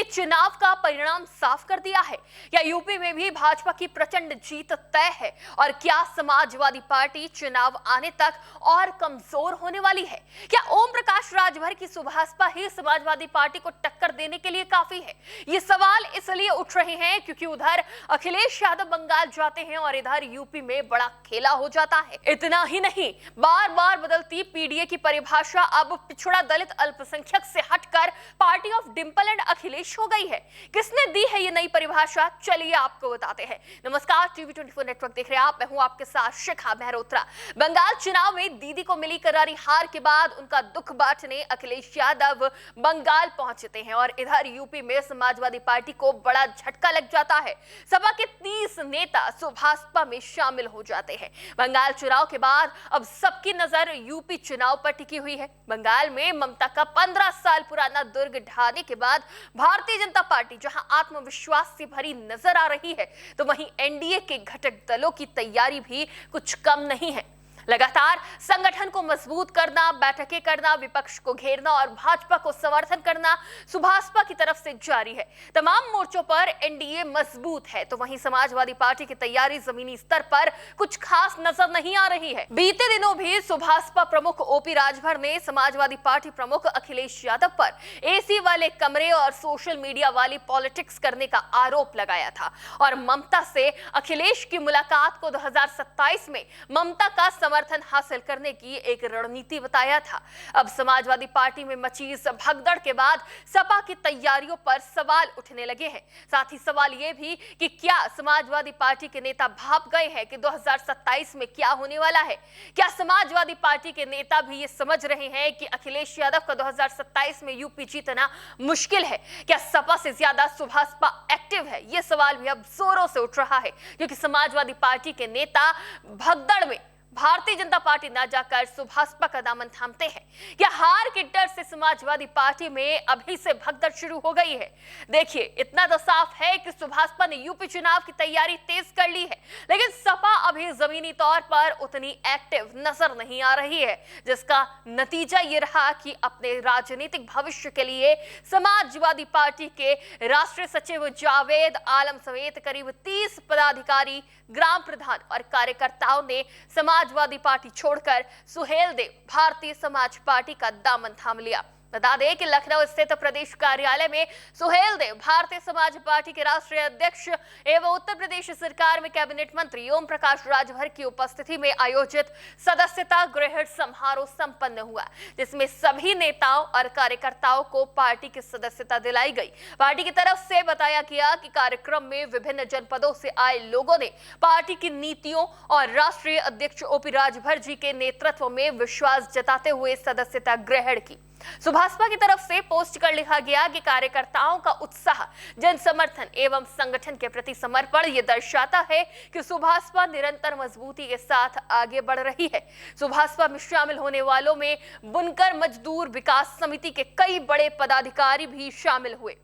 चुनाव का परिणाम साफ कर दिया है? या यूपी में भी भाजपा की प्रचंड जीत तय है? और क्या समाजवादी पार्टी चुनाव आने तक और कमजोर होने वाली है? क्या ओम प्रकाश राजभर की सुभाषपा ही समाजवादी पार्टी को टक्कर देने के लिए काफी है? ये सवाल इसलिए उठ रहे हैं क्योंकि उधर अखिलेश यादव बंगाल जाते हैं और इधर यूपी में बड़ा खेला हो जाता है। इतना ही नहीं, बार बार बदलती पीडीए की परिभाषा अब पिछड़ा दलित अल्पसंख्यक से हटकर party of Dimple and Akhilesh हो गई है। किसने दी है ये नई परिभाषा? चलिए आपको बताते हैं। नमस्कार, टीवी 24 नेटवर्क देख रहे हैं आप। मैं हूं आपके साथ शिखा मेहरोत्रा। बंगाल चुनाव में दीदी को मिली करारी हार के बाद उनका दुख बांटने अखिलेश यादव बंगाल पहुंचते हैं और इधर यूपी में समाजवादी पार्टी को बड़ा झटका लग जाता है। सपा के 30 नेता सुभाषपा में शामिल हो जाते हैं। बंगाल चुनाव के बाद अब सबकी नजर यूपी चुनाव पर टिकी हुई है। बंगाल में ममता का 15 साल पुराना दुर्ग ढाने के बाद भारतीय जनता पार्टी जहां आत्मविश्वास से भरी नजर आ रही है, तो वहीं एनडीए के घटक दलों की तैयारी भी कुछ कम नहीं है। लगातार संगठन को मजबूत करना, बैठकें करना, विपक्ष को घेरना और भाजपा को समर्थन करना सुभाषपा की तरफ से जारी है। तमाम मोर्चों पर एनडीए मजबूत है, तो वहीं समाजवादी पार्टी की तैयारी जमीनी स्तर पर कुछ खास नजर नहीं आ रही है। बीते दिनों भी सुभाषपा प्रमुख ओपी राजभर ने समाजवादी पार्टी प्रमुख अखिलेश यादव पर एसी वाले कमरे और सोशल मीडिया वाली पॉलिटिक्स करने का आरोप लगाया था और ममता से अखिलेश की मुलाकात को 2027 में ममता का समर्थन हासिल करने की एक रणनीति बताया था। अब समाजवादी पार्टी में मची इस भगदड़ के बाद सपा की तैयारियों पर सवाल उठने लगे हैं। साथ ही सवाल यह भी कि क्या समाजवादी पार्टी के नेता भाप गए हैं कि 2027 में क्या होने वाला है? क्या समाजवादी पार्टी के नेता भी ये समझ रहे हैं कि अखिलेश यादव का 2027 में यूपी जीतना मुश्किल है? क्या सपा से ज्यादा सुभाषपा एक्टिव है? ये सवाल भी अब जोरों से उठ रहा है क्योंकि समाजवादी पार्टी के नेता भगदड़ में भारतीय जनता पार्टी न जाकर सुभाषपा का दामन थामते हैं। क्या हार के डर से समाजवादी पार्टी में अभी से भगदड़ शुरू हो गई है? देखिए, इतना तो साफ है कि सुभाषपा ने यूपी चुनाव की तैयारी तेज कर ली है, लेकिन सपा अभी जमीनी तौर पर उतनी एक्टिव नजर नहीं आ रही है, जिसका नतीजा ये रहा कि अपने राजनीतिक भविष्य के लिए समाजवादी पार्टी के राष्ट्रीय सचिव जावेद आलम समेत करीब 30 पदाधिकारी, ग्राम प्रधान और कार्यकर्ताओं ने समाजवादी पार्टी छोड़कर सुहेलदेव भारतीय समाज पार्टी का दामन थाम लिया। बता दें कि लखनऊ स्थित प्रदेश कार्यालय में सुहेलदेव भारतीय समाज पार्टी के राष्ट्रीय अध्यक्ष एवं उत्तर प्रदेश सरकार में कैबिनेट मंत्री ओम प्रकाश राजभर की उपस्थिति में आयोजित सदस्यता ग्रहण समारोह संपन्न हुआ, जिसमें सभी नेताओं और कार्यकर्ताओं को पार्टी की सदस्यता दिलाई गई। पार्टी की तरफ से बताया गया कि कार्यक्रम में विभिन्न जनपदों से आए लोगों ने पार्टी की नीतियों और राष्ट्रीय अध्यक्ष ओपी राजभर जी के नेतृत्व में विश्वास जताते हुए सदस्यता ग्रहण की। सुभाषपा की तरफ से पोस्ट कर लिखा गया कि कार्यकर्ताओं का उत्साह, जन समर्थन एवं संगठन के प्रति समर्पण ये दर्शाता है कि सुभाषपा निरंतर मजबूती के साथ आगे बढ़ रही है। सुभाषपा में शामिल होने वालों में बुनकर मजदूर विकास समिति के कई बड़े पदाधिकारी भी शामिल हुए।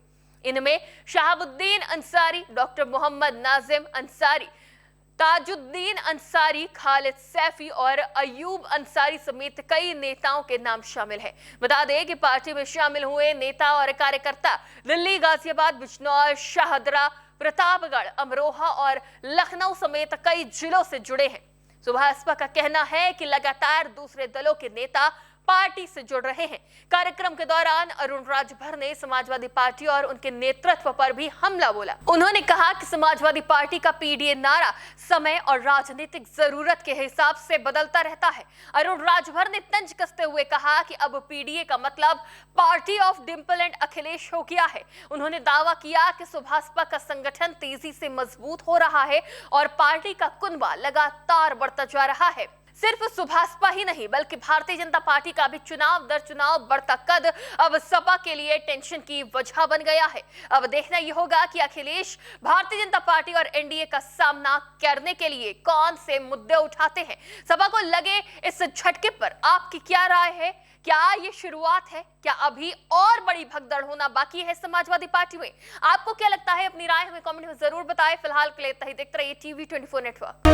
इनमें शहाबुद्दीन अंसारी, डॉक्टर मोहम्मद नाजिम अंसारी, ताजुद्दीन अंसारी, खालिद सैफी और अयूब अंसारी समेत कई नेताओं के नाम शामिल हैं। बता दें कि पार्टी में शामिल हुए नेता और कार्यकर्ता दिल्ली, गाजियाबाद, बिजनौर, शाहदरा, प्रतापगढ़, अमरोहा और लखनऊ समेत कई जिलों से जुड़े हैं। सुभाषपा का कहना है कि लगातार दूसरे दलों के नेता पार्टी से जुड़ रहे हैं। कार्यक्रम के दौरान अरुण राजभर ने समाजवादी पार्टी और उनके नेतृत्व पर भी हमला बोला। उन्होंने कहा कि समाजवादी पार्टी का पीडीए नारा समय और राजनीतिक जरूरत के हिसाब से बदलता रहता है। अरुण राजभर ने तंज कसते हुए कहा कि अब पीडीए का मतलब party of Dimple and Akhilesh हो गया है। उन्होंने दावा किया कि सुभाषपा का संगठन तेजी से मजबूत हो रहा है और पार्टी का कुनबा लगातार बढ़ता जा रहा है। सिर्फ सुभाषपा ही नहीं बल्कि भारतीय जनता पार्टी का भी चुनाव दर चुनाव बढ़ता कद अब सपा के लिए टेंशन की वजह बन गया है। अब देखना यह होगा कि अखिलेश भारतीय जनता पार्टी और एनडीए का सामना करने के लिए कौन से मुद्दे उठाते हैं। सपा को लगे इस झटके पर आपकी क्या राय है? क्या ये शुरुआत है? क्या अभी और बड़ी भगदड़ होना बाकी है समाजवादी पार्टी में? आपको क्या लगता है? अपनी राय हमें कमेंट में जरूर बताएं। फिलहाल के लिए इतना ही। देखते रहिए टीवी 24 नेटवर्क।